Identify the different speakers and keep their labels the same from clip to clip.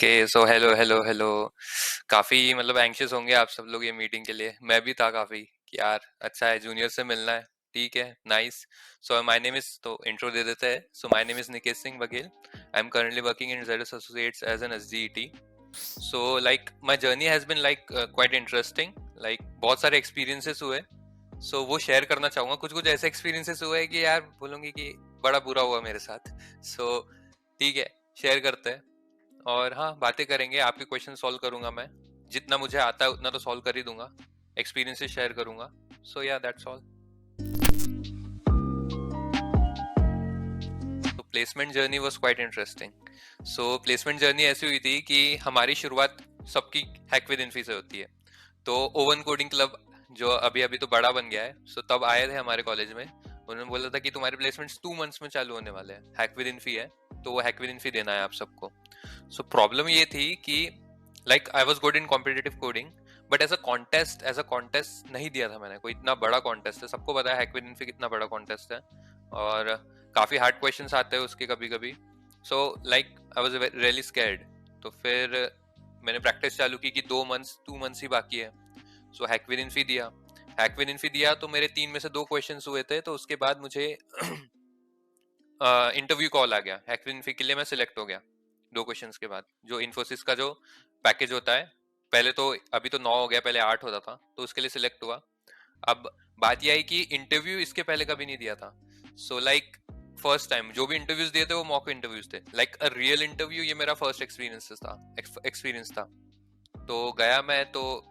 Speaker 1: Okay so hello hello hello. काफी मतलब anxious होंगे आप सब लोग ये मीटिंग के लिए। मैं भी था काफी कि यार अच्छा है जूनियर से मिलना है। ठीक है, nice. So my name is, तो इंट्रो दे देते हैं। So my name is Nikesh Singh Baghel. I am currently working in ZS Associates as an SGET. So like my journey has been like quite interesting. Like बहुत सारे एक्सपीरियंसेस हुए। सो वो share करना चाहूंगा। कुछ कुछ ऐसे एक्सपीरियंसेस हुए हैं कि यार बोलूंगी कि बड़ा बुरा हुआ मेरे साथ। सो ठीक है, शेयर करते हैं। और हाँ, बातें करेंगे, आपके क्वेश्चन सॉल्व करूंगा मैं। जितना मुझे आता है उतना तो सॉल्व कर ही दूंगा। एक्सपीरियंसेस शेयर करूंगा। सो या दैट्स ऑल। तो placement journey was quite interesting. So placement journey ऐसी हुई थी कि हमारी शुरुआत सबकी हैक विद इन्फी से होती है। तो ओवन कोडिंग क्लब जो अभी अभी तो बड़ा बन गया है, सो तब आए थे हमारे कॉलेज में। उन्होंने बोला था कि तुम्हारे प्लेसमेंट्स 2 मंथ्स में चालू होने वाले हैं, हैक विद इन्फी है, तो वो हैक विद इन्फी देना है आप सबको। सो प्रॉब्लम ये थी कि like I was good in competitive coding, but as a contest नहीं दिया था मैंने। कोई इतना बड़ा कॉन्टेस्ट है, सबको पता है हैक विद इन्फी कितना बड़ा कॉन्टेस्ट है, और काफी हार्ड क्वेश्चंस आते हैं उसके कभी कभी। सो like I was really scared. तो फिर मैंने प्रैक्टिस चालू की कि 2 मंथ्स ही बाकी है। सो हैक विद इन्फी दिया। हैक विद इन्फी दिया तो मेरे 3 में से 2 क्वेश्चंस हुए थे, तो उसके बाद मुझे इंटरव्यू कॉल आ गया। हैक विद इन्फी के लिए मैं सिलेक्ट हो गया 2 क्वेश्चंस के बाद। जो इन्फोसिस का जो पैकेज होता है, पहले तो अभी तो 9 हो गया, पहले 8 होता था, तो उसके लिए सिलेक्ट हुआ। अब बात यह आई कि इंटरव्यू इसके पहले कभी नहीं दिया था। सो लाइक फर्स्ट टाइम जो भी इंटरव्यूज दिए थे वो मॉक इंटरव्यूज थे, लाइक अ रियल इंटरव्यू। ये मेरा फर्स्ट एक्सपीरियंस था। तो गया मैं, तो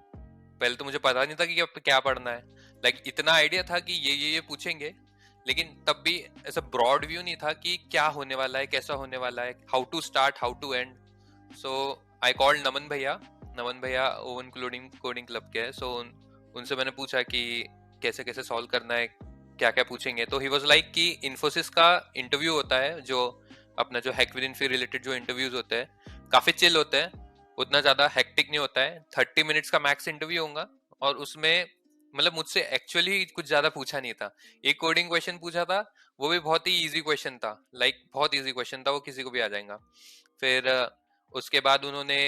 Speaker 1: पहले तो मुझे पता नहीं था कि अब क्या पढ़ना है। लाइक इतना आइडिया था कि ये पूछेंगे, लेकिन तब भी ऐसा ब्रॉड व्यू नहीं था कि क्या होने वाला है, कैसा होने वाला है, how to start, how to end. So I called Naman भैया। नमन भैया ओवन कोडिंग कोडिंग क्लब के हैं। उनसे मैंने पूछा कि कैसे कैसे सॉल्व करना है, क्या क्या पूछेंगे। तो ही वाज लाइक कि इन्फोसिस का इंटरव्यू होता है, जो अपना जो हैक विद इन्फी रिलेटेड जो इंटरव्यूज होते हैं काफी चिल होते हैं, उतना ज्यादा हेक्टिक नहीं होता है। 30 मिनट्स का मैक्स इंटरव्यू होगा, और उसमें मतलब मुझसे एक्चुअली कुछ ज्यादा पूछा नहीं था। एक कोडिंग क्वेश्चन पूछा था, वो भी बहुत ही इजी क्वेश्चन था, लाइक बहुत इजी क्वेश्चन था, वो किसी को भी आ जाएगा। फिर उसके बाद उन्होंने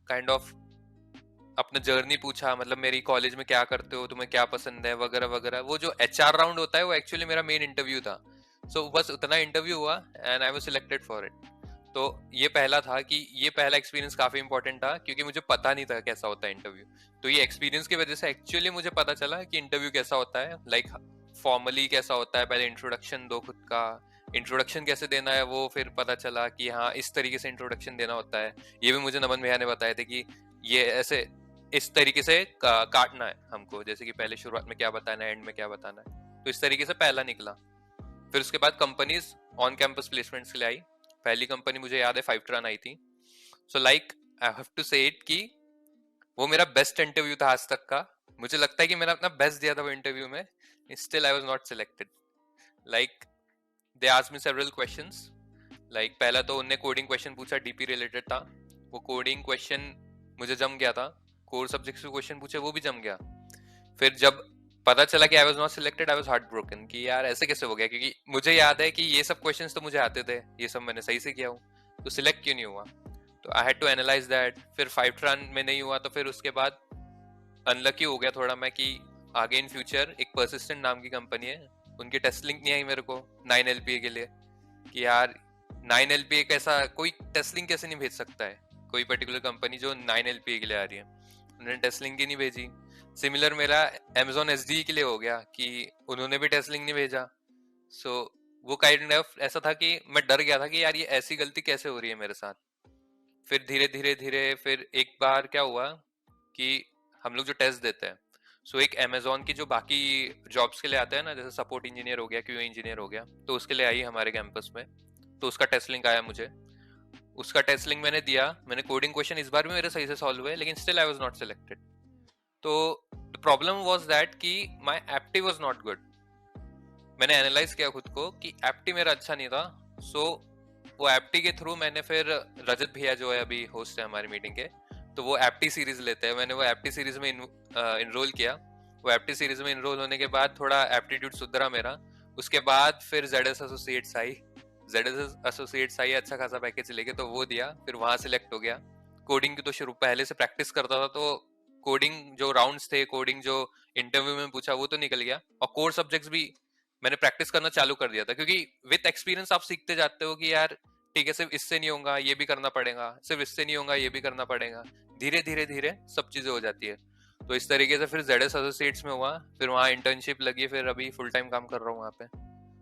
Speaker 1: काइंड ऑफ अपना जर्नी पूछा, मतलब मेरी कॉलेज में क्या करते हो, तुम्हें क्या पसंद है, वगैरह वगैरह। वो जो एचआर राउंड होता है वो एक्चुअली मेरा मेन इंटरव्यू था। सो बस उतना इंटरव्यू हुआ and I was selected for it. तो ये पहला था कि ये पहला एक्सपीरियंस काफी इंपॉर्टेंट था, क्योंकि मुझे पता नहीं था कैसा होता है इंटरव्यू। तो ये एक्सपीरियंस की वजह से एक्चुअली मुझे पता चला कि इंटरव्यू कैसा होता है, लाइक फॉर्मली कैसा होता है। पहले इंट्रोडक्शन दो खुद का, इंट्रोडक्शन कैसे देना है वो फिर पता चला कि हाँ इस तरीके से इंट्रोडक्शन देना होता है। ये भी मुझे नमन भैया ने बताया था कि ये ऐसे इस तरीके से काटना है हमको, जैसे कि पहले शुरुआत में क्या बताना है, एंड में क्या बताना है। तो इस तरीके से पहला निकला। फिर उसके बाद कंपनीज ऑन कैंपस प्लेसमेंट्स के लिए आई। पहली कंपनी मुझे याद है फाइवट्रान आई थी। So like I have to say it कि वो मेरा बेस्ट इंटरव्यू था आज तक का। मुझे लगता है कि मैंने अपना बेस्ट दिया था वो इंटरव्यू में, still I was not selected. Like they asked me several questions. Like पहला तो उनने कोडिंग क्वेश्चन पूछा, डीपी रिलेटेड था। वो कोडिंग क्वेश्चन मुझे जम गया था। कोर सब्जेक्ट्स के क्वेश्चन पूछे, वो भी जम गया। फिर जब पता चला कि I was not selected, I was heart broken कि यार ऐसे कैसे हो गया, क्योंकि मुझे याद है कि ये सब क्वेश्चंस तो मुझे आते थे, ये सब मैंने सही से किया हूँ, तो सिलेक्ट क्यों नहीं हुआ। तो I had to analyse that. फिर फाइवट्रान में नहीं हुआ, तो फिर उसके बाद अनलकी हो गया थोड़ा मैं कि आगे इन फ्यूचर एक परसिस्टेंट नाम की कंपनी है, उनकी टेस्ट लिंक नहीं आई मेरे को 9 LPA के लिए। कि यार 9 LPA कैसा, कोई टेस्ट लिंक कैसे नहीं भेज सकता है, कोई पर्टिकुलर कंपनी जो 9 LPA के लिए आ रही है, उन्होंने टेस्ट लिंक ही नहीं भेजी। सिमिलर मेरा Amazon SD के लिए हो गया कि उन्होंने भी टेस्ट लिंक नहीं भेजा। सो वो काइंड ऑफ ऐसा था कि मैं डर गया था कि यार ये ऐसी गलती कैसे हो रही है मेरे साथ। फिर धीरे धीरे धीरे फिर एक बार क्या हुआ कि हम लोग जो टेस्ट देते हैं, सो एक अमेजोन की जो बाकी जॉब्स के लिए आता है ना, जैसे सपोर्ट इंजीनियर हो गया, क्यूए इंजीनियर हो गया, तो उसके लिए आई हमारे कैंपस में। तो उसका टेस्ट लिंक आया मुझे, उसका टेस्ट लिंक मैंने दिया। मैंने कोडिंग क्वेश्चन इस बार भी मेरे सही से सॉल्व हुए, लेकिन still I was not selected. तो द प्रॉब्लम वाज दैट कि माय एप्टी वाज नॉट गुड। मैंने एनालाइज किया खुद को कि एप्टी मेरा अच्छा नहीं था। सो वो एप्टी के थ्रू मैंने फिर, रजत भैया जो है अभी होस्ट है हमारी मीटिंग के, तो वो एप्टी सीरीज लेते हैं, मैंने वो एप्टी सीरीज में इनरोल किया। वो एप्टी सीरीज में इनरोल होने के बाद थोड़ा एप्टीट्यूड सुधरा मेरा। उसके बाद फिर जेडएस एसोसिएट्स आई। जेडएस एसोसिएट्स आई, अच्छा खासा पैकेज लेके, तो वो दिया, फिर वहां सिलेक्ट हो गया। कोडिंग की तो शुरू पहले से प्रैक्टिस करता था, तो कोडिंग जो राउंड्स थे, कोडिंग जो इंटरव्यू में पूछा वो तो निकल गया, और कोर सब्जेक्ट्स भी मैंने प्रैक्टिस करना चालू कर दिया था, क्योंकि विद एक्सपीरियंस आप सीखते जाते हो कि यार ठीक है, सिर्फ इससे नहीं होगा, ये भी करना पड़ेगा, सिर्फ इससे नहीं होगा, ये भी करना पड़ेगा, धीरे धीरे धीरे सब चीजें हो जाती है। तो इस तरीके से फिर ZS एसोसिएट्स में हुआ, फिर वहाँ इंटर्नशिप लगी, फिर अभी फुल टाइम काम कर रहा हूँ वहाँ पे।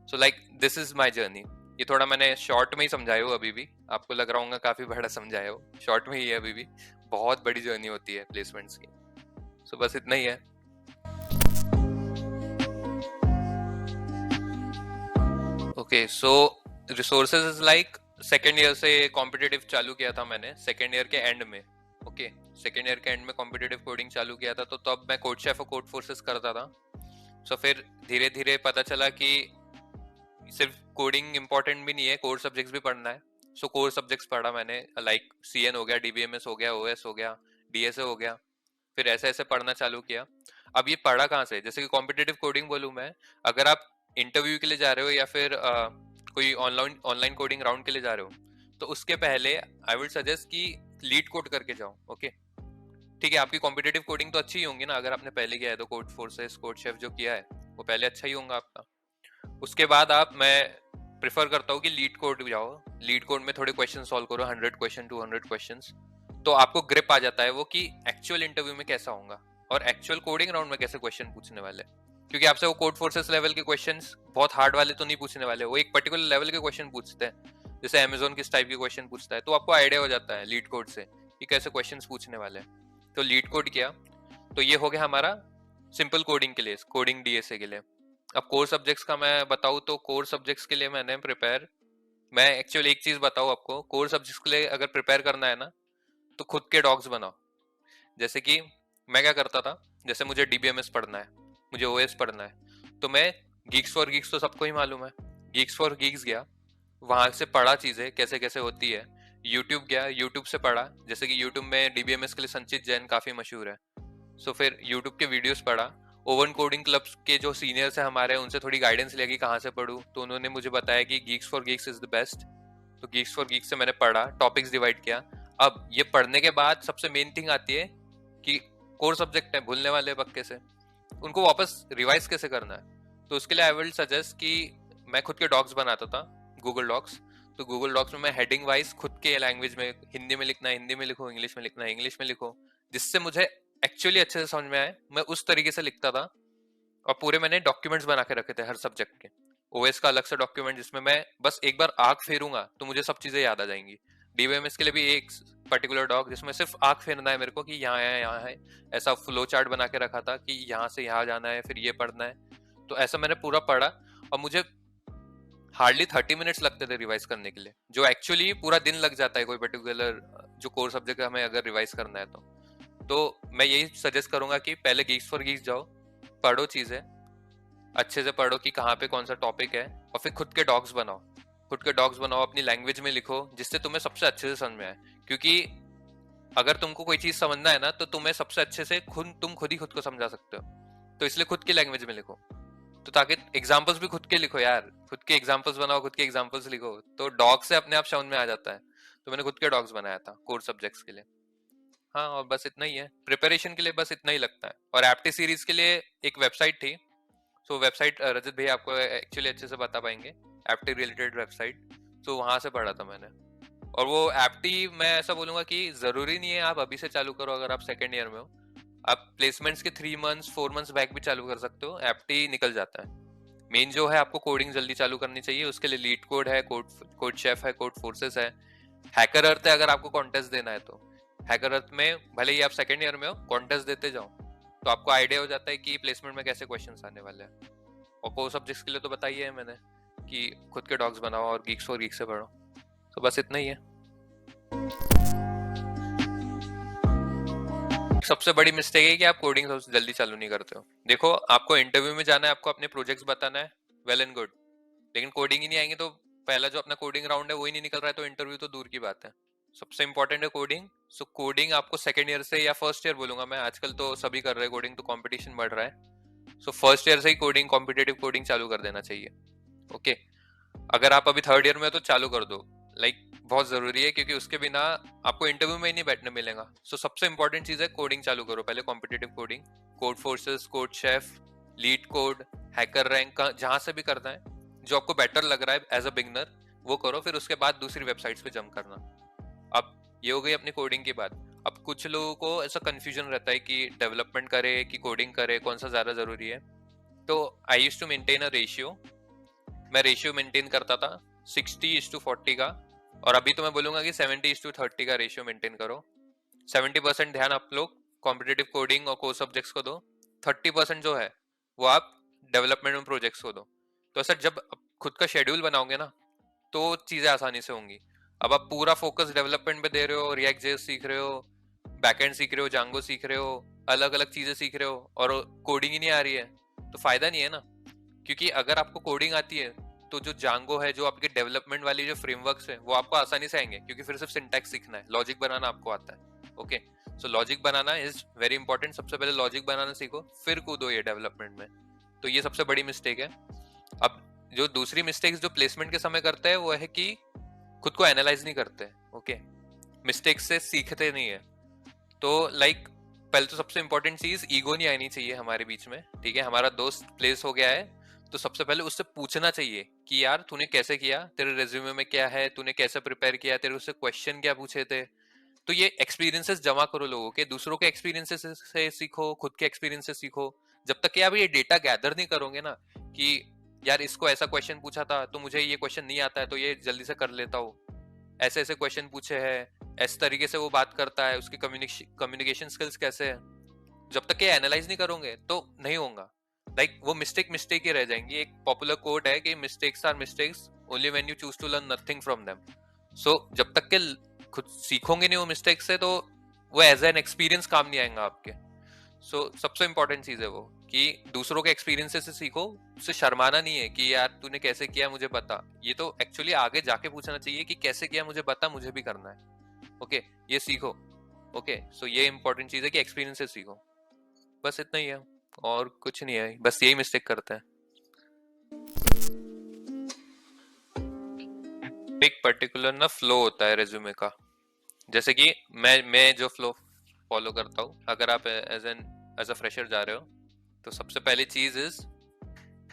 Speaker 1: So like this is my journey. ये थोड़ा मैंने शॉर्ट में ही समझाया हो, अभी भी आपको लग रहा होगा काफी बड़ा समझाया हो, शॉर्ट में ही है, अभी भी बहुत बड़ी जर्नी होती है प्लेसमेंट्स की। सो बस इतना ही है। Okay, so resources is like second year से कॉम्पिटिटिव चालू किया था मैंने, सेकेंड ईयर के एंड में। ओके, सेकेंड ईयर के एंड में कॉम्पिटिटिव कोडिंग चालू किया था, तो तब मैं कोड शेफ और कोड फोर्सेस करता था। सो फिर धीरे धीरे पता चला कि सिर्फ कोडिंग इंपॉर्टेंट भी नहीं है, कोर सब्जेक्ट्स भी पढ़ना है। सो कोर सब्जेक्ट्स पढ़ा मैंने, लाइक CN हो गया, DBMS हो गया, OS हो गया, DSA हो गया, फिर ऐसे ऐसे पढ़ना चालू किया। अब ये पढ़ा कहाँ से, जैसे कि कॉम्पिटिटिव कोडिंग बोलूँ मैं, अगर आप इंटरव्यू के लिए जा रहे हो या फिर कोई ऑनलाइन ऑनलाइन कोडिंग राउंड के लिए जा रहे हो, तो उसके पहले आई वुड सजेस्ट कि लीड कोड करके जाओ। ओके, ठीक है, आपकी कॉम्पिटिटिव कोडिंग तो अच्छी ही होंगी ना, अगर आपने पहले किया है तो कोड फोर्सेस, कोड शेफ जो किया है वो पहले अच्छा ही होगा आपका। उसके बाद मैं प्रिफर करता हूँ कि लीड कोड जाओ, लीड कोड में थोड़े क्वेश्चन सॉल्व करो, 100 क्वेश्चन 200 क्वेश्चंस, तो आपको ग्रिप आ जाता है वो कि एक्चुअल इंटरव्यू में कैसा होगा और एक्चुअल कोडिंग राउंड में कैसे क्वेश्चन पूछने वाले, क्योंकि आपसे वो कोड फोर्सेस लेवल के क्वेश्चंस बहुत हार्ड वाले तो नहीं पूछने वाले, वो एक पर्टिकुलर लेवल के क्वेश्चन पूछते हैं, जैसे अमेजोन किस टाइप के क्वेश्चन पूछता है, तो आपको आइडिया हो जाता है लीड कोड से कि कैसे क्वेश्चन पूछने वाले हैं। तो लीड कोड किया, तो ये हो गया हमारा सिंपल कोडिंग के लिए, कोडिंग DSA के लिए। अब कोर सब्जेक्ट्स का मैं बताऊँ तो कोर सब्जेक्ट्स के लिए मैंने प्रिपेयर, मैं एक्चुअली एक चीज बताऊँ आपको, कोर सब्जेक्ट्स के लिए अगर प्रिपेयर करना है ना, तो खुद के डॉग्स बनाओ। जैसे कि मैं क्या करता था, जैसे मुझे DBMS पढ़ना है, मुझे OS पढ़ना है, तो मैं गीक्स फॉर गीक्स तो सबको ही मालूम है, गीक्स फॉर गीक्स गया, वहां से पढ़ा चीजें कैसे कैसे होती है। यूट्यूब गया, यूट्यूब से पढ़ा, जैसे कि यूट्यूब में DBMS के लिए संचित जैन काफी मशहूर है, सो फिर यूट्यूब के वीडियोस पढ़ा। ओवन कोडिंग क्लब्स के जो सीनियर्स हैं हमारे, उनसे थोड़ी गाइडेंस लिया कि कहाँ से पढ़ूं, तो उन्होंने मुझे बताया कि Geeks for Geeks is the best, तो गीक्स फॉर गीक्स से मैंने पढ़ा, टॉपिक्स डिवाइड किया। अब ये पढ़ने के बाद सबसे मेन थिंग आती है कि कोर सब्जेक्ट है, भूलने वाले पक्के से, उनको वापस रिवाइज कैसे करना है। तो उसके लिए आई विल सजेस्ट कि मैं खुद के डॉक्स बनाता था, गूगल डॉक्स। तो गूगल डॉक्स में मैं हेडिंग वाइज खुद के लैंग्वेज में, हिंदी में लिखना है हिंदी में लिखो, इंग्लिश में लिखना है इंग्लिश में लिखो, जिससे मुझे एक्चुअली अच्छे से समझ में आए, मैं उस तरीके से लिखता था। और पूरे मैंने डॉक्यूमेंट्स बना के रखे थे हर सब्जेक्ट के, OS का अलग से डॉक्यूमेंट जिसमें मैं बस एक बार आंख फेरूंगा तो मुझे सब चीजें याद आ जाएंगी। DBMS के लिए भी एक पर्टिकुलर डॉक जिसमें सिर्फ आंख फेरना है मेरे को कि यहाँ है यहाँ है, ऐसा फ्लो चार्ट बना के रखा था कि यहाँ से यहाँ जाना है, फिर ये पढ़ना है। तो ऐसा मैंने पूरा पढ़ा, और मुझे हार्डली 30 मिनट्स लगते थे रिवाइज करने के लिए, जो एक्चुअली पूरा दिन लग जाता है कोई पर्टिकुलर जो कोर सब्जेक्ट हमें अगर रिवाइज करना है तो मैं यही सजेस्ट करूंगा कि पहले गीक्स फॉर गीक्स जाओ, पढ़ो चीजें अच्छे से, पढ़ो कि कहाँ पे कौन सा टॉपिक है, और फिर खुद के डॉक्स बनाओ, खुद के डॉक्स बनाओ, अपनी लैंग्वेज में लिखो जिससे तुम्हें सबसे अच्छे से समझ में आए। क्योंकि अगर तुमको कोई चीज समझना है ना, तो तुम्हें सबसे अच्छे से तुम खुद ही खुद को समझा सकते हो, तो इसलिए खुद की लैंग्वेज में लिखो। तो ताकि एग्जाम्पल्स भी खुद के लिखो यार, खुद के एग्जाम्पल्स बनाओ, खुद के एग्जाम्पल्स लिखो, तो डॉग से अपने आप समझ में आ जाता है। तो मैंने खुद के डॉग्स बनाया था कोर सब्जेक्ट्स के लिए। हाँ, और बस इतना ही है प्रिपरेशन के लिए, बस इतना ही लगता है। और एप्टी सीरीज के लिए एक वेबसाइट थी, सो वेबसाइट रजत भैया आपको एक्चुअली अच्छे से बता पाएंगे, एप्टी रिलेटेड वेबसाइट, तो वहां से पढ़ा था मैंने। और वो एप्टी मैं ऐसा बोलूंगा कि जरूरी नहीं है आप अभी से चालू करो, अगर आप सेकेंड ईयर में हो, आप प्लेसमेंट्स के 3 मंथ्स 4 मंथ्स बैक भी चालू कर सकते हो, एप्टी निकल जाता है। मेन जो है आपको कोडिंग जल्दी चालू करनी चाहिए, उसके लिए लीड कोड है, कोड शेफ है, कोड फोर्सेस है, हैकर अर्थ है, अगर आपको कॉन्टेस्ट देना है तो हैकर अर्थ में भले ही आप सेकेंड ईयर में हो, कॉन्टेस्ट देते जाओ, तो आपको आइडिया हो जाता है कि प्लेसमेंट में कैसे क्वेश्चंस आने वाले हैं। और कोर सब्जेक्ट्स के लिए तो बताइए है मैंने कि खुद के डॉग्स बनाओ और गीक्स फॉर गीक्स से पढ़ो, तो बस इतना ही है। सबसे बड़ी मिस्टेक है कि आप कोडिंग सबसे जल्दी चालू नहीं करते हो। देखो, आपको इंटरव्यू में जाना है, आपको अपने प्रोजेक्ट्स बताना है, वेल एंड गुड, लेकिन कोडिंग ही नहीं आएंगे तो पहला जो अपना कोडिंग राउंड है वही नहीं निकल रहा है, तो इंटरव्यू तो दूर की बात है। सबसे इंपॉर्टेंट है कोडिंग। सो कोडिंग आपको सेकंड ईयर से या फर्स्ट ईयर बोलूंगा मैं, आजकल तो सभी कर रहे हैं कोडिंग, तो कंपटीशन बढ़ रहा है, सो फर्स्ट ईयर से ही कोडिंग, कॉम्पिटिटिव कोडिंग चालू कर देना चाहिए। ओके, अगर आप अभी थर्ड ईयर में हो तो चालू कर दो, लाइक बहुत जरूरी है, क्योंकि उसके बिना आपको इंटरव्यू में ही नहीं बैठने मिलेगा। सो सबसे इंपॉर्टेंट चीज है कोडिंग चालू करो पहले, competitive coding, code forces, code chef, leet code, hacker rank, जहां से भी करना है जो आपको बेटर लग रहा है एज अ बिगनर वो करो, फिर उसके बाद दूसरी वेबसाइट्स पे जंप करना। अब ये हो गई अपनी कोडिंग की बात। अब कुछ लोगों को ऐसा कंफ्यूजन रहता है कि डेवलपमेंट करे कि कोडिंग करे, कौन सा ज्यादा जरूरी है। तो I used to maintain a ratio, मैं रेशियो मेंटेन करता था 60:40 का, और अभी तो मैं बोलूंगा कि 70:30 का रेशियो मेंटेन करो। 70% ध्यान आप लोग कॉम्पिटिटिव कोडिंग और कोर सब्जेक्ट्स को दो, 30% जो है वो आप डेवलपमेंट में प्रोजेक्ट्स को दो। तो सर जब खुद का शेड्यूल बनाओगे ना तो चीजें आसानी से होंगी। अब आप पूरा फोकस डेवलपमेंट पे दे रहे हो, रिएक्ट जेएस सीख रहे हो, बैकएंड सीख रहे हो, जांगो सीख रहे हो, अलग अलग चीजें सीख रहे हो, और कोडिंग ही नहीं आ रही है, तो फायदा नहीं है ना। क्योंकि अगर आपको कोडिंग आती है तो जो जांगो है, जो आपके डेवलपमेंट वाली जो फ्रेमवर्क्स है वो आपको आसानी से आएंगे, क्योंकि फिर सिर्फ सिंटैक्स सीखना है, लॉजिक बनाना आपको आता है। Okay, so logic banana is very important. सबसे पहले लॉजिक बनाना सीखो, फिर कूदो ये डेवलपमेंट में। तो ये सबसे बड़ी मिस्टेक है। अब जो दूसरी मिस्टेक्स जो प्लेसमेंट के समय करते हैं वो है कि खुद को एनालाइज नहीं करते। ओके, मिस्टेक्स से सीखते नहीं है। तो लाइक पहले तो सबसे इंपॉर्टेंट चीज, ईगो नहीं आनी चाहिए हमारे बीच में। ठीक है, हमारा दोस्त प्लेस हो गया है तो सबसे पहले उससे पूछना चाहिए कि यार तूने कैसे किया, तेरे रेज्यूमे में क्या है, तूने कैसे प्रिपेयर किया, तेरे उससे क्वेश्चन क्या पूछे थे। तो ये एक्सपीरियंसेस जमा करो लोगों के, दूसरों के एक्सपीरियंसेस से सीखो, खुद के एक्सपीरियंस से सीखो। जब तक कि आप ये डेटा गैदर नहीं करोगे ना कि यार इसको ऐसा क्वेश्चन पूछा था तो मुझे ये क्वेश्चन नहीं आता है तो ये जल्दी से कर लेता हूँ, ऐसे ऐसे क्वेश्चन पूछे हैं, इस तरीके से वो बात करता है, उसकी कम्युनिकेशन स्किल्स कैसे है, जब तक ये एनालाइज नहीं करोगे तो नहीं होगा। लाइक वो मिस्टेक ही रह जाएंगी। एक पॉपुलर कोट है कि mistakes are mistakes only when you choose to learn nothing from them. So जब तक के खुद सीखोगे नहीं वो मिस्टेक से, तो वो एज एन एक्सपीरियंस काम नहीं आएगा आपके। सो सबसे इंपॉर्टेंट चीज है वो कि दूसरों के एक्सपीरियंसेस से सीखो, उससे शर्माना नहीं है कि यार तूने कैसे किया मुझे बता। ये तो एक्चुअली आगे जाके पूछना चाहिए कि कैसे किया मुझे बता, मुझे भी करना है। ओके, ये सीखो। ओके, सो ये इंपॉर्टेंट चीज है कि एक्सपीरियंस से सीखो। बस इतना ही है, और कुछ नहीं है, बस यही मिस्टेक करते हैं। एक पर्टिकुलर ना फ्लो होता है रेज्यूमे का, जैसे कि मैं जो फ्लो फॉलो करता हूँ, अगर आप एज अ फ्रेशर जा रहे हो तो सबसे पहली चीज इज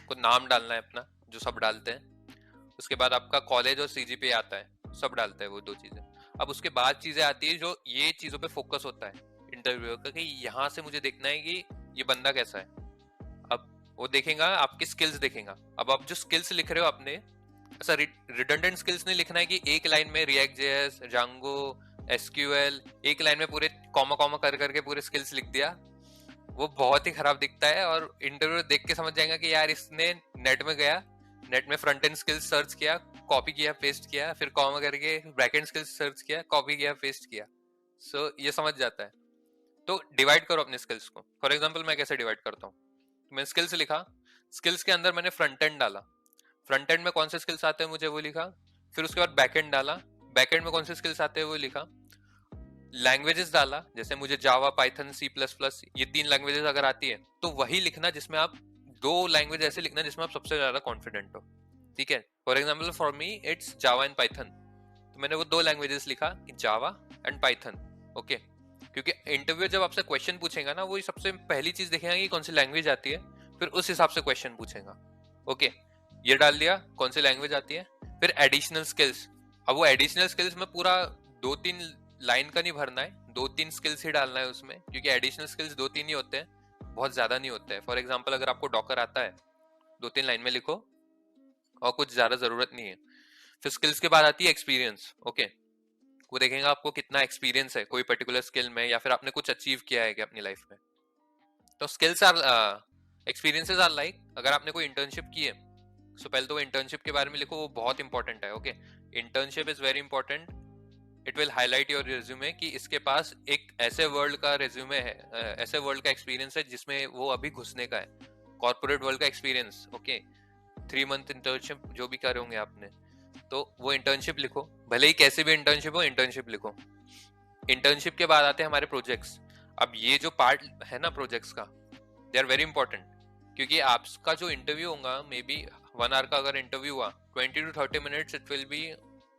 Speaker 1: को नाम डालना है अपना, जो सब डालते हैं। उसके बाद आपका कॉलेज और सीजीपीए आता है, सब डालते हैं वो दो चीजें। अब उसके बाद चीजें आती है जो ये चीजों पे फोकस होता है इंटरव्यू का, कि यहाँ से मुझे देखना है कि ये बंदा कैसा है। अब वो देखेगा, आपकी स्किल्स देखेगा। अब आप जो स्किल्स लिख रहे हो अपने, ऐसा रिडंडेंट स्किल्स नहीं लिखना है कि एक लाइन में रिएक्ट जेएस, जांगो, एसक्यूएल, एक लाइन में पूरे कॉमा कॉमा कर करके पूरे स्किल्स लिख दिया। वो बहुत ही खराब दिखता है, और इंटरव्यू देख के समझ जाएगा कि यार इसने नेट में गया, नेट में फ्रंट एंड स्किल्स सर्च किया, कॉपी किया, पेस्ट किया, फिर कॉमा करके बैक एंड स्किल्स सर्च किया, कॉपी किया, पेस्ट किया। सो ये समझ जाता है। तो डिवाइड करो अपने स्किल्स को। फॉर एग्जाम्पल मैं कैसे डिवाइड करता हूँ, मैंने स्किल्स लिखा, स्किल्स के अंदर मैंने फ्रंट एंड डाला, फ्रंट एंड में कौन से स्किल्स आते हैं मुझे वो लिखा। फिर उसके बाद बैक एंड डाला, बैक एंड में कौन से स्किल्स आते हैं वो लिखा। लैंग्वेजेस डाला, जैसे मुझे जावा, पाइथन, सी प्लस प्लस, ये 3 लैंग्वेजेस अगर आती है तो वही लिखना जिसमें आप 2 लैंग्वेज ऐसे लिखना जिसमें आप सबसे ज्यादा कॉन्फिडेंट हो। ठीक है, for example for me it's Java and Python, तो मैंने वो 2 लैंग्वेजेस लिखा कि जावा एंड पाइथन। ओके, क्योंकि इंटरव्यू जब आपसे क्वेश्चन पूछेगा ना, वो सबसे पहली चीज देखेगा कि कौन सी लैंग्वेज आती है, फिर उस हिसाब से क्वेश्चन पूछेगा। ओके, ये डाल दिया कौन सी लैंग्वेज आती है। फिर एडिशनल स्किल्स, अब वो एडिशनल स्किल्स में पूरा 2-3 लाइन का नहीं भरना है, 2-3 स्किल्स ही डालना है उसमें, क्योंकि एडिशनल स्किल्स 2-3 ही होते हैं, बहुत ज्यादा नहीं होते हैं। फॉर एग्जांपल अगर आपको डॉकर आता है, 2-3 लाइन में लिखो और कुछ ज्यादा जरूरत नहीं है। फिर स्किल्स के बाद आती है एक्सपीरियंस। ओके, वो देखेंगे आपको कितना एक्सपीरियंस है कोई पर्टिकुलर स्किल में, या फिर आपने कुछ अचीव किया है क्या अपनी लाइफ में। तो skills are, experiences are like, अगर आपने कोई इंटर्नशिप की है, सो पहले तो वो इंटर्नशिप के बारे में लिखो, वो बहुत इंपॉर्टेंट है। Okay, internship is very important, it will highlight your resume कि इसके पास एक ऐसे वर्ल्ड का रिज्यूमे है, ऐसे वर्ल्ड का एक्सपीरियंस है जिसमें वो अभी घुसने का है, कॉर्पोरेट वर्ल्ड का एक्सपीरियंस। ओके, 3 मंथ इंटर्नशिप जो भी करे होंगे आपने, तो वो इंटर्नशिप लिखो, भले ही कैसे भी इंटर्नशिप हो, इंटर्नशिप लिखो। इंटर्नशिप के बाद आते हैं हमारे प्रोजेक्ट्स। अब ये जो पार्ट है ना प्रोजेक्ट्स का, दे आर वेरी इंपॉर्टेंट, क्योंकि आपका जो इंटरव्यू होगा, मे बी 1 आवर का अगर इंटरव्यू हुआ, 20 to 30 minutes it will be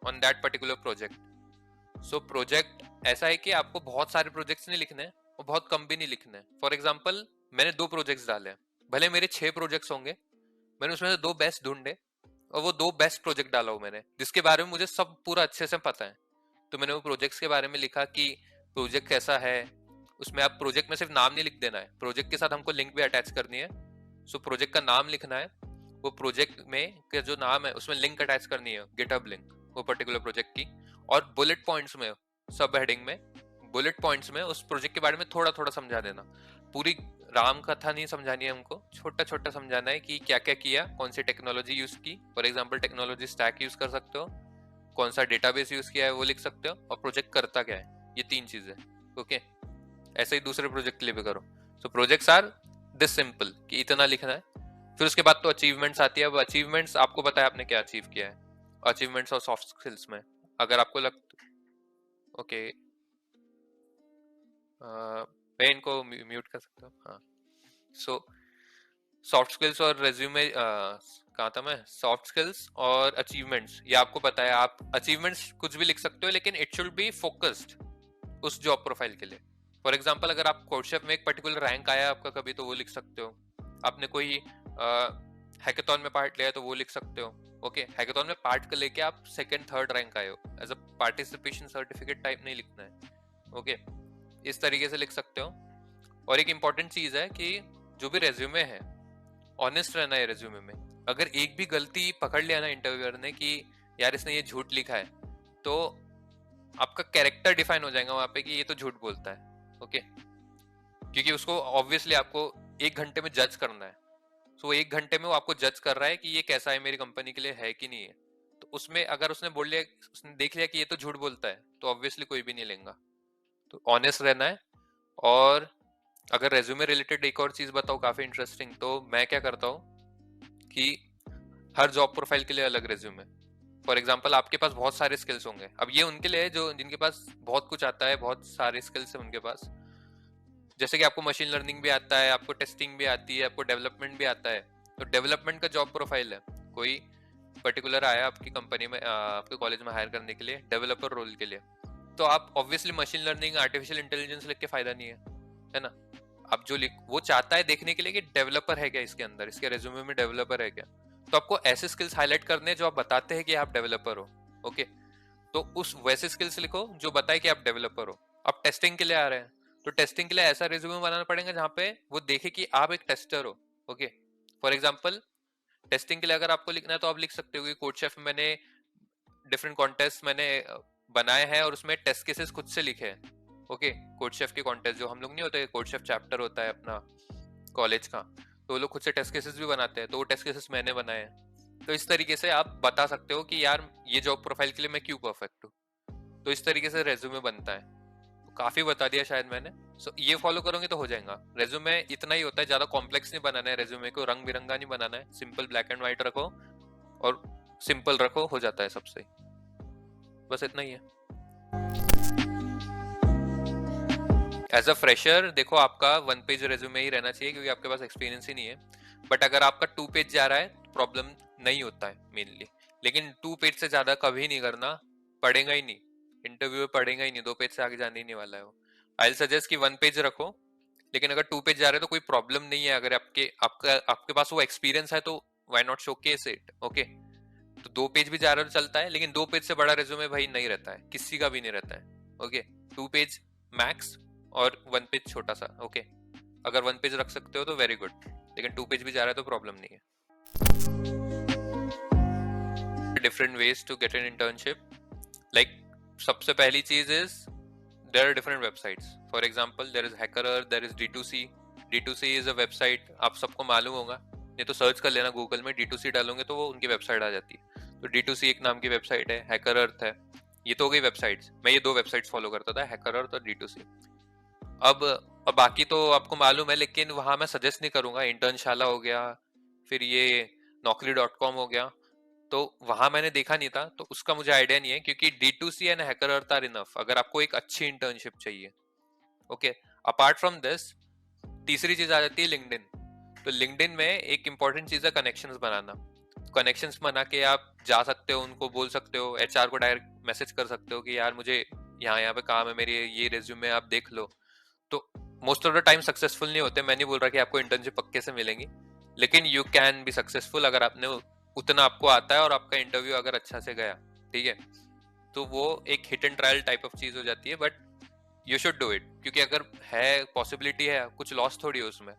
Speaker 1: on that particular project. So project ऐसा है कि आपको बहुत सारे प्रोजेक्ट्स नहीं लिखने और बहुत कम भी नहीं लिखने। फॉर एग्जाम्पल मैंने 2 प्रोजेक्ट्स डाले, भले मेरे 6 प्रोजेक्ट्स होंगे, मैंने उसमें से 2 बेस्ट ढूंढे और वो 2 बेस्ट प्रोजेक्ट डाला हूं मैंने, जिसके बारे में मुझे सब पूरा अच्छे से पता है। तो मैंने वो प्रोजेक्ट्स के बारे में लिखा कि प्रोजेक्ट कैसा है। उसमें आप प्रोजेक्ट में सिर्फ नाम नहीं लिख देना है, प्रोजेक्ट के साथ हमको लिंक भी अटैच करनी है। सो प्रोजेक्ट का नाम लिखना है, वो प्रोजेक्ट में के जो नाम है उसमें लिंक अटैच करनी है, गिटहब लिंक वो पर्टिकुलर प्रोजेक्ट की। और बुलेट पॉइंट्स में, सब हेडिंग में बुलेट पॉइंट्स में उस प्रोजेक्ट के बारे में थोड़ा थोड़ा समझा देना। पूरी राम कथा नहीं समझानी है हमको, छोटा छोटा समझाना है कि क्या क्या किया, कौन सी टेक्नोलॉजी यूज की। For example technology stack use कर सकते हो, कौन सा डेटाबेस यूज किया है वो लिख सकते हो, और प्रोजेक्ट करता क्या है, ये 3 चीजें। ओके, ऐसे ही दूसरे प्रोजेक्ट के लिए भी करो। सो प्रोजेक्ट्स आर दिस सिंपल कि इतना लिखना है। फिर उसके बाद तो अचीवमेंट्स आती है। अब अचीवमेंट्स आपको पता है आपने क्या अचीव किया है, अचीवमेंट्स और सॉफ्ट स्किल्स में अगर आपको ओके, मैं इनको म्यूट कर सकता हूँ, हाँ। सो सॉफ्ट स्किल्स और रेज्यूमे, कहा था मैं, सॉफ्ट स्किल्स और अचीवमेंट्स, ये आपको पता है। आप अचीवमेंट्स कुछ भी लिख सकते हो, लेकिन इट शुड बी फोकस्ड उस जॉब प्रोफाइल के लिए। फॉर एग्जाम्पल अगर आप कोर्टशेफ में एक पर्टिकुलर रैंक आया आपका कभी, तो वो लिख सकते हो। आपने कोई हैकेथॉन में पार्ट लिया है तो वो लिख सकते हो। ओके, हैकेथॉन में पार्ट कर लेके आप सेकंड थर्ड रैंक आए हो, as a participation certificate type नहीं लिखना है। ओके, इस तरीके से लिख सकते हो। और एक इंपॉर्टेंट चीज है कि जो भी रेज्यूमे है, ऑनेस्ट रहना है रेज्यूमे में। अगर एक भी गलती पकड़ लिया ना इंटरव्यूअर ने कि यार इसने ये झूठ लिखा है, तो आपका कैरेक्टर डिफाइन हो जाएगा वहां पे कि ये तो झूठ बोलता है। ओके, क्योंकि उसको ऑब्वियसली आपको 1 घंटे में जज करना है। सो 1 घंटे में वो आपको जज कर रहा है कि ये कैसा है, मेरी कंपनी के लिए है कि नहीं है। तो उसमें अगर उसने बोल लिया, उसने देख लिया कि ये तो झूठ बोलता है, तो ऑब्वियसली कोई भी नहीं लेगा। तो ऑनेस्ट रहना है। और अगर रेज्यूमे रिलेटेड एक और चीज बताओ काफी इंटरेस्टिंग, तो मैं क्या करता हूँ कि हर जॉब प्रोफाइल के लिए अलग रेज्यूमे। फॉर एग्जाम्पल आपके पास बहुत सारे स्किल्स होंगे, अब ये उनके लिए जो जिनके पास बहुत कुछ आता है, बहुत सारे स्किल्स है उनके पास। जैसे कि आपको मशीन लर्निंग भी आता है, आपको टेस्टिंग भी आती है, आपको डेवलपमेंट भी आता है। तो डेवलपमेंट का जॉब प्रोफाइल है, कोई पर्टिकुलर आया आपकी कंपनी में, आपके कॉलेज में हायर करने के लिए डेवलपर रोल के लिए, तो आप obviously machine learning artificial intelligence लिख के फायदा नहीं है ना। आप जो लिख, वो चाहता है देखने के लिए कि डेवलपर है क्या इसके अंदर, इसके रेज्यूमे में डेवलपर है क्या। तो आपको ऐसे स्किल्स हाईलाइट करने हैं जो आप बताते हैं कि आप डेवलपर हो। ओके, तो उस वैसे स्किल्स लिखो जो बताए कि आप डेवलपर हो। आप टेस्टिंग के लिए आ रहे हैं, तो टेस्टिंग के लिए ऐसा रिज्यूमे बनाना पड़ेगा जहाँ पे वो देखे कि आप एक टेस्टर हो। ओके, फॉर एग्जाम्पल टेस्टिंग के लिए अगर आपको लिखना है तो आप लिख सकते हो कि कोडशेफ में मैंने डिफरेंट कॉन्टेस्ट मैंने बनाए हैं और उसमें टेस्ट केसेस खुद से लिखे हैं। ओके, कोडशेफ के कॉन्टेस्ट जो हम लोग नहीं होते, कोडशेफ चैप्टर होता है अपना कॉलेज का, तो वो लोग खुद से टेस्ट केसेस भी बनाते हैं, तो वो टेस्ट केसेस मैंने बनाए हैं। तो इस तरीके से आप बता सकते हो कि यार ये जॉब प्रोफाइल के लिए मैं क्यों परफेक्ट हूँ। तो इस तरीके से रेज्यूमे बनता है। तो काफी बता दिया शायद मैंने। ये फॉलो करोगे तो हो जाएगा। रेज्यूमे इतना ही होता है, ज्यादा कॉम्प्लेक्स नहीं बनाना है, रेज्यूमे को रंग बिरंगा नहीं बनाना है, सिंपल ब्लैक एंड व्हाइट रखो और सिंपल रखो, हो जाता है सबसे। बस इतना ही है। एज अ फ्रेशर देखो, आपका 1 पेज रेज्यूमे ही रहना चाहिए क्योंकि आपके पास एक्सपीरियंस ही नहीं है। बट अगर आपका 2 पेज जा रहा है तो प्रॉब्लम नहीं होता है मेनली। लेकिन 2 पेज से ज्यादा कभी नहीं करना, पढ़ेगा ही नहीं इंटरव्यू में, पढ़ेगा ही नहीं, 2 पेज से आगे जाने ही नहीं वाला है वो। आई विल सजेस्ट कि 1 पेज रखो। लेकिन अगर 2 पेज जा रहे हो तो कोई प्रॉब्लम नहीं है, अगर आपके पास वो एक्सपीरियंस है तो why not showcase it. Okay, तो 2 पेज भी जा रहे हो तो चलता है, लेकिन 2 पेज से बड़ा रेज्यूमे भाई नहीं रहता है, किसी का भी नहीं रहता है। ओके, 2 पेज मैक्स और 1 पेज छोटा सा। ओके, अगर 1 पेज रख सकते हो तो वेरी गुड, लेकिन 2 पेज भी जा रहा है तो प्रॉब्लम नहीं है। Different ways to get an internship, like सबसे पहली चीज is there are different websites. For example there is HackerEarth, there is D2C। D2C is a website, आप सबको मालूम होगा, ये तो सर्च कर लेना गूगल में, D2C डालोगे तो वो उनकी वेबसाइट आ जाती है। तो D2C एक नाम की वेबसाइट है, हैकर अर्थ है। ये तो हो गई वेबसाइट्स, मैं ये 2 वेबसाइट्स फॉलो करता था, हैकर अर्थ और D2C। अब बाकी तो आपको मालूम है, लेकिन वहां मैं सजेस्ट नहीं करूंगा। इंटर्नशाला हो गया, फिर ये naukri.com हो गया, तो वहां मैंने देखा नहीं था तो उसका मुझे आइडिया नहीं है, क्योंकि D2C and HackerEarth are enough अगर आपको एक अच्छी इंटर्नशिप चाहिए। ओके, अपार्ट फ्रॉम दिस तीसरी चीज आ जाती है लिंक्डइन। तो लिंक्डइन में एक इंपॉर्टेंट चीज है कनेक्शंस बनाना। कनेक्शंस बना के आप जा सकते हो, उनको बोल सकते हो, एचआर को डायरेक्ट मैसेज कर सकते हो कि यार मुझे यहाँ पे काम है, मेरी ये रेज्यूमे आप देख लो। तो most of the time successful नहीं होते। मैं नहीं बोल रहा कि आपको इंटर्नशिप पक्के से मिलेंगी, लेकिन यू कैन बी सक्सेसफुल अगर आपने उतना आपको आता है और आपका इंटरव्यू अगर अच्छा से गया, ठीक है। तो वो एक hit and trial type of चीज हो जाती है, but you should do it, क्योंकि अगर है पॉसिबिलिटी है, कुछ लॉस थोड़ी है उसमें।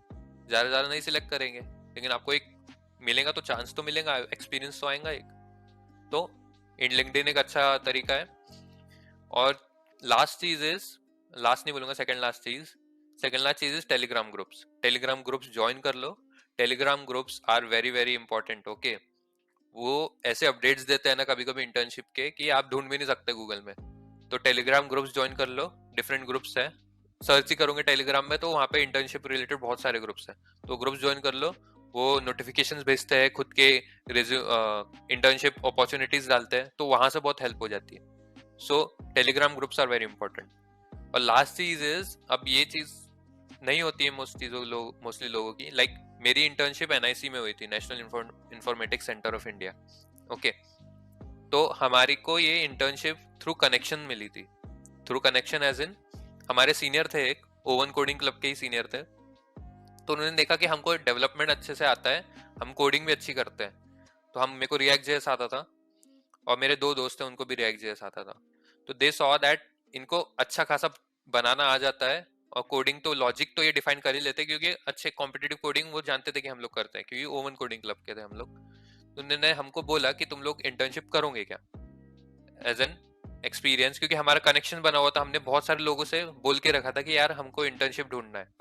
Speaker 1: ज्यादा नहीं सिलेक्ट करेंगे, लेकिन आपको एक मिलेगा तो चांस तो मिलेगा, एक्सपीरियंस तो आएगा एक। तो इन लिंक्डइन एक अच्छा तरीका है। और लास्ट चीज इज, लास्ट नहीं बोलूंगा, सेकंड लास्ट चीज is Telegram groups. Telegram groups join कर लो। Telegram groups are very very important. Okay, वो ऐसे अपडेट्स देते हैं ना कभी कभी इंटर्नशिप के कि आप ढूंढ भी नहीं सकते गूगल में। तो टेलीग्राम ग्रुप्स ज्वाइन कर लो, डिफरेंट ग्रुप्स है, सर्च ही करोगे टेलीग्राम में तो वहाँ पे इंटर्नशिप रिलेटेड बहुत सारे ग्रुप्स हैं। तो ग्रुप्स ज्वाइन कर लो, वो नोटिफिकेशंस भेजते हैं, खुद के इंटर्नशिप अपॉर्चुनिटीज डालते हैं, तो वहां से बहुत हेल्प हो जाती है। So Telegram groups are very important. और लास्ट चीज इज, अब ये चीज नहीं होती है मोस्टली लोगों की, लाइक मेरी इंटर्नशिप एनआईसी में हुई थी, national Informatics Centre of India. Okay, तो हमारी को ये इंटर्नशिप थ्रू कनेक्शन मिली थी। थ्रू कनेक्शन एज इन, हमारे सीनियर थे, एक ओवन कोडिंग क्लब के ही सीनियर थे, तो उन्होंने देखा कि हमको डेवलपमेंट अच्छे से आता है, हम कोडिंग भी अच्छी करते हैं। तो हम, मेरे को रिएक्ट जेएस आता था और मेरे दो दोस्त थे उनको भी रिएक्ट जेएस आता था। तो दे सॉ दैट इनको अच्छा खासा बनाना आ जाता है, और कोडिंग तो लॉजिक तो ये डिफाइन कर ही लेते, क्योंकि अच्छे कॉम्पिटिटिव कोडिंग वो जानते थे कि हम लोग करते हैं, क्योंकि ओवन कोडिंग क्लब के थे हम लोग। तो उन्होंने हमको बोला कि तुम लोग इंटर्नशिप करोगे क्या एज एन एक्सपीरियंस, क्योंकि हमारा कनेक्शन बना हुआ था, हमने बहुत सारे लोगों से बोल के रखा था कि यार हमको इंटर्नशिप ढूंढना है।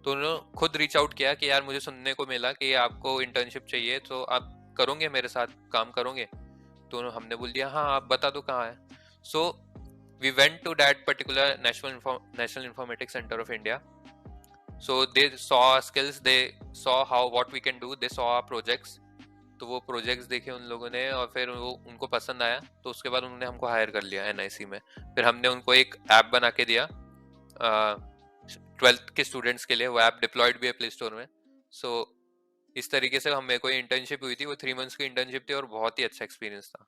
Speaker 1: तो उन्होंने खुद रीच आउट किया कि यार मुझे सुनने को मिला कि आपको इंटर्नशिप चाहिए, तो आप करोगे मेरे साथ काम करोगे? तो हमने बोल दिया हाँ, आप बता दो कहाँ है। So we went to that particular National Informatics Centre of India. So they saw skills, they saw how what we can do, they saw our projects. तो वो प्रोजेक्ट्स देखे उन लोगों ने, और फिर वो उनको पसंद आया, तो उसके बाद उन्होंने हमको हायर कर लिया एनआईसी में। फिर हमने उनको एक ऐप बना के दिया 12th के स्टूडेंट्स के लिए, वो ऐप डिप्लॉयड भी है प्ले स्टोर में। सो इस तरीके से हम, मेरे को इंटर्नशिप हुई थी, वो 3 मंथ्स की इंटर्नशिप थी और बहुत ही अच्छा एक्सपीरियंस था।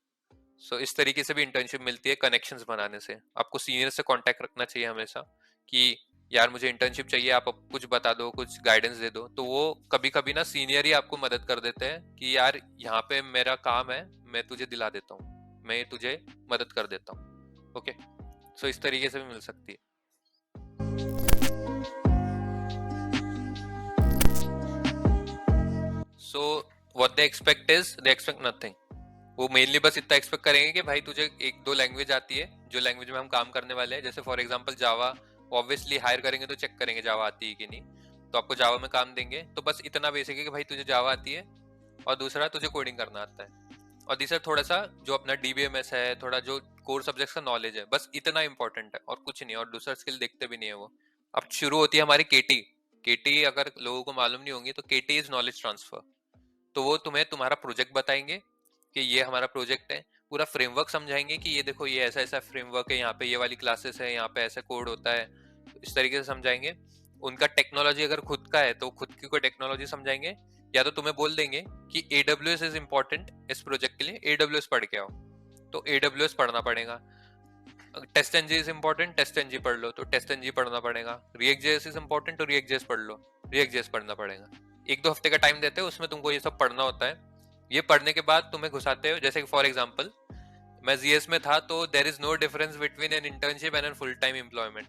Speaker 1: सो इस तरीके से भी इंटर्नशिप मिलती है कनेक्शंस बनाने से। आपको सीनियर से कांटेक्ट रखना चाहिए हमेशा कि यार मुझे इंटर्नशिप चाहिए, आप कुछ बता दो, कुछ गाइडेंस दे दो। तो वो कभी कभी ना सीनियर ही आपको मदद कर देते हैं कि यार यहाँ पे मेरा काम है, मैं तुझे दिला देता हूँ, मैं तुझे मदद कर देता हूँ। ओके, सो इस तरीके से भी मिल सकती है। So what they expect is, they expect nothing. वो मेनली बस इतना एक्सपेक्ट करेंगे कि भाई तुझे 1-2 लैंग्वेज आती है, जो लैंग्वेज में हम काम करने वाले हैं। जैसे for example Java, obviously hire करेंगे तो चेक करेंगे जावा आती है कि नहीं, तो आपको जावा में काम देंगे। तो बस इतना बेसिक है कि भाई तुझे जावा आती है, और दूसरा तुझे कोडिंग करना आता है, और तीसरा थोड़ा सा जो अपना डीबीएमएस है, थोड़ा जो कोर सब्जेक्ट्स का नॉलेज है, बस इतना इंपॉर्टेंट है और कुछ नहीं। और दूसरा स्किल देखते भी नहीं है वो। अब शुरू होती है हमारी केटी। केटी अगर लोगों को मालूम नहीं होंगी, तो केटी इज नॉलेज ट्रांसफर। तो वो तुम्हें तुम्हारा प्रोजेक्ट बताएंगे कि ये हमारा प्रोजेक्ट है, पूरा फ्रेमवर्क समझाएंगे कि ये देखो ये ऐसा ऐसा फ्रेमवर्क है, यहाँ पे ये वाली क्लासेस है, यहाँ पे ऐसा कोड होता है, इस तरीके से समझाएंगे। उनका टेक्नोलॉजी अगर खुद का है तो खुद की कोई टेक्नोलॉजी समझाएंगे, या तो तुम्हें बोल देंगे कि AWS इज इम्पोर्टेंट इस प्रोजेक्ट के लिए, AWS पढ़ के आओ, तो AWS पढ़ना पड़ेगा। TestNG is important, TestNG पढ़ लो, तो टेस्ट एनजी पढ़ना पड़ेगा। रिएक्ट जेएस इज इम्पोर्टेंट, तो रिएक्ट जेएस पढ़ लो, रिएक्ट जेएस पढ़ना पड़ेगा। 1-2 हफ्ते का टाइम देते हैं, उसमें तुमको ये सब पढ़ना होता है। ये पढ़ने के बाद तुम्हें घुसाते हो, जैसे फॉर एग्जांपल मैं जीएस में था, तो there is no difference between an internship and an full time employment.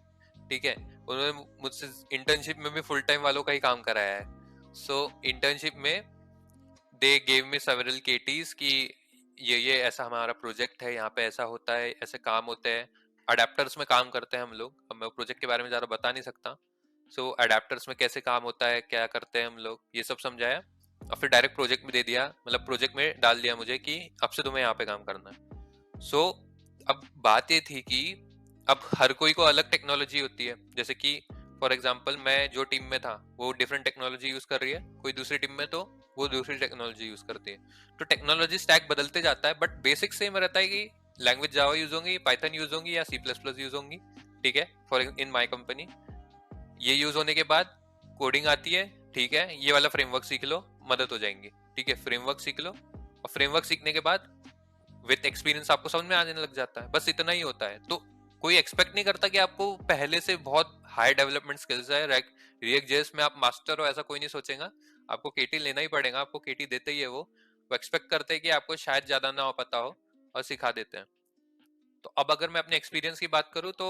Speaker 1: ठीक है, उन्होंने मुझसे इंटर्नशिप में भी फुल टाइम वालों का ही काम कराया है। सो इंटर्नशिप में दे गेव मी सेवरल केटीज कि ये ऐसा हमारा प्रोजेक्ट है, यहाँ पे ऐसा होता है, ऐसे काम होते हैं। अडेप्टर्स में काम करते हैं हम लोग, अब मैं प्रोजेक्ट के बारे में ज्यादा बता नहीं सकता। सो अडेप्टर्स में कैसे काम होता है, क्या करते हैं हम लोग, ये सब समझाया, और फिर डायरेक्ट प्रोजेक्ट में दे दिया, मतलब प्रोजेक्ट में डाल दिया मुझे कि अब से तुम्हें यहाँ पे काम करना है। सो अब बात ये थी कि अब हर कोई को अलग टेक्नोलॉजी होती है। जैसे कि फॉर एग्जांपल मैं जो टीम में था वो डिफरेंट टेक्नोलॉजी यूज कर रही है, कोई दूसरी टीम में तो वो दूसरी टेक्नोलॉजी यूज करती है। तो टेक्नोलॉजी स्टैक बदलते जाता है, बट बेसिक सेम रहता है कि लैंग्वेज जावा यूज होंगी, पाइथन यूज होंगी, या C++ यूज होंगी। ठीक है, फॉर इन माई कंपनी ये यूज होने के बाद कोडिंग आती है। ठीक है, ये वाला फ्रेमवर्क सीख लो, मदद हो जाएंगी। ठीक है, फ्रेमवर्क सीख लो और फ्रेमवर्क सीखने के बाद विद एक्सपीरियंस आपको समझ में आने लग जाता है, बस इतना ही होता है। तो कोई एक्सपेक्ट नहीं करता कि आपको पहले से बहुत हाई डेवलपमेंट स्किल्स है, रिएक्ट जेएस में आप मास्टर हो, ऐसा कोई नहीं सोचेगा। आपको केटी लेना ही पड़ेगा, आपको केटी देते ही है वो एक्सपेक्ट करते हैं कि आपको शायद ज्यादा ना पता हो और सिखा देते हैं। तो अब अगर मैं अपने एक्सपीरियंस की बात करूं तो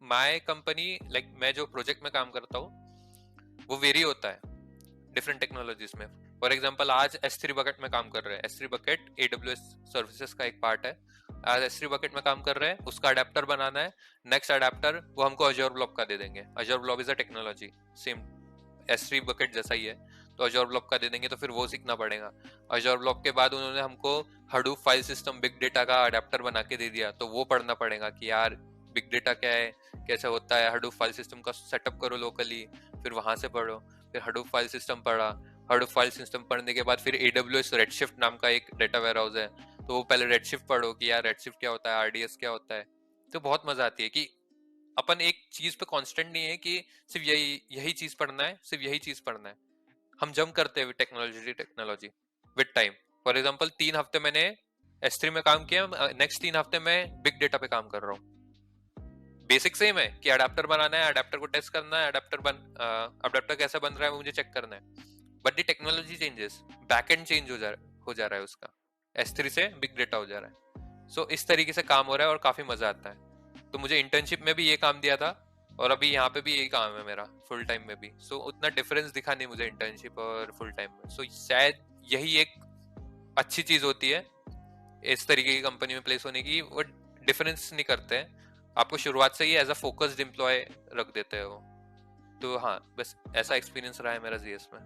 Speaker 1: माय कंपनी लाइक मैं जो प्रोजेक्ट में काम करता हूँ वो वेरी होता है डिफरेंट टेक्नोलॉजीज में। फॉर एग्जांपल आज S3 बकेट में काम कर रहे हैं। S3 बकेट AWS सर्विसेज का एक पार्ट है। आज S3 बकेट में काम कर रहे हैं, उसका अडेप्टर बनाना है। नेक्स्ट अडेप्टर वो हमको अजोर ब्लॉक का दे देंगे। Azure block is a technology same S3 bucket जैसा ही है, तो अजोर ब्लॉक का दे देंगे, तो फिर वो सीखना पड़ेगा। अजोर ब्लॉक के बाद उन्होंने हमको Hadoop file system big data का अडेप्टर बना के दे दिया, तो वो पढ़ना पड़ेगा कि यार बिग डेटा क्या है, कैसे होता है, हडूप फाइल सिस्टम का सेटअप करो लोकली, फिर वहां से पढ़ो। फिर हडूप फाइल सिस्टम पढ़ा, हडूप फाइल सिस्टम पढ़ने के बाद फिर AWS रेडशिफ्ट नाम का एक डेटा वेयरहाउस है, तो वो पहले रेडशिफ्ट पढ़ो कि यार रेडशिफ्ट क्या होता है, RDS क्या होता है। तो बहुत मजा आती है कि अपन एक चीज पे कांस्टेंट नहीं है कि सिर्फ यही यही चीज पढ़ना है, सिर्फ यही चीज पढ़ना है। हम जंप करते हैं technology with time. For example 3 हफ्ते मैंने S3 में काम किया, नेक्स्ट 3 हफ्ते मैं बिग डेटा पे काम कर रहा हूँ। बेसिक सेम है कि अडेप्टर बनाना है, अडेप्टर को टेस्ट करना है, अडेप्टर कैसा बन रहा है वो मुझे चेक करना है। But the technology changes, backend change हो जा रहा है उसका, S3 से बिग डेटा हो जा रहा है। सो इस तरीके से काम हो रहा है और काफी मजा आता है। तो मुझे इंटर्नशिप में भी ये काम दिया था और अभी यहाँ पे भी यही काम है मेरा फुल टाइम में भी। सो उतना डिफरेंस दिखा नहीं मुझे इंटर्नशिप और फुल टाइम में। सो शायद यही एक अच्छी चीज होती है इस तरीके की कंपनी में प्लेस होने की, वो डिफरेंस नहीं करते हैं, आपको शुरुआत से ही एज अ फोकस्ड एम्प्लॉय रख देते हैं वो। तो हाँ, बस ऐसा एक्सपीरियंस रहा है मेरा जीएस में।